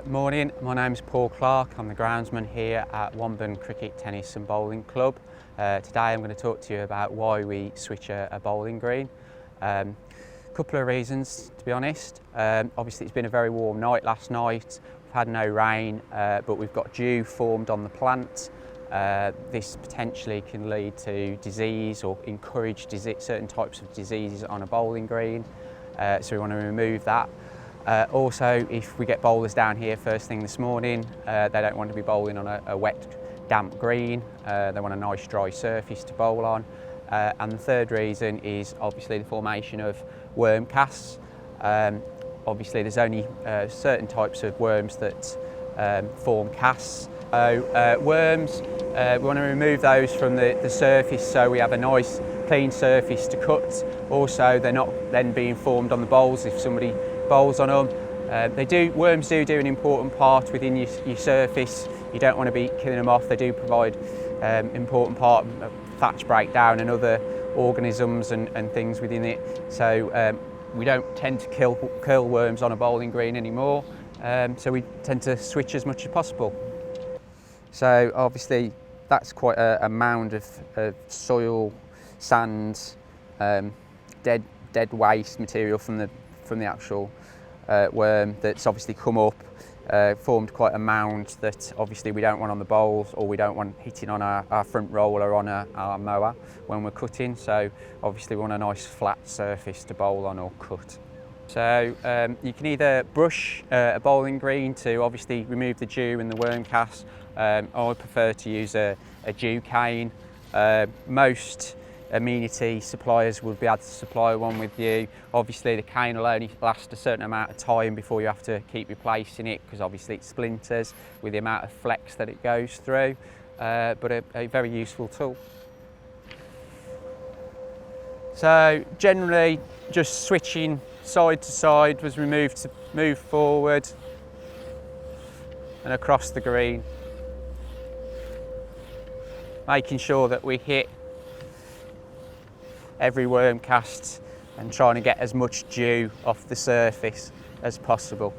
Morning, my name's Paul Clark. I'm the groundsman here at Womburn Cricket, Tennis and Bowling Club. Today I'm going to talk to you about why we switch a bowling green. A couple of reasons, to be honest. Obviously it's been a very warm night last night. We've had no rain, but we've got dew formed on the plant. This potentially can lead to disease or encourage certain types of diseases on a bowling green. So we want to remove that. Also, if we get bowlers down here first thing this morning, they don't want to be bowling on a wet, damp green. They want a nice dry surface to bowl on. And the third reason is obviously the formation of worm casts. Obviously there's only certain types of worms that form casts. Worms, we want to remove those from the surface so we have a nice clean surface to cut. Also, they're not then being formed on the bowls if somebody bowls on them. Worms do an important part within your surface. You don't want to be killing them off. They do provide important part of thatch breakdown and other organisms and things within it. So we don't tend to kill worms on a bowling green anymore. So we tend to switch as much as possible. So obviously that's quite a mound of soil, sand, dead waste material from the actual worm that's obviously come up, formed quite a mound that obviously we don't want on the bowls, or we don't want hitting on our front roller on our mower when we're cutting. So obviously we want a nice flat surface to bowl on or cut. So you can either brush a bowling green to obviously remove the dew and the worm cast. I would prefer to use a dew cane. Most amenity suppliers would be able to supply one with you. Obviously the cane will only last a certain amount of time before you have to keep replacing it, because obviously it splinters with the amount of flex that it goes through, but a very useful tool. So generally just switching side to side was removed to move forward and across the green, making sure that we hit every worm cast and trying to get as much dew off the surface as possible.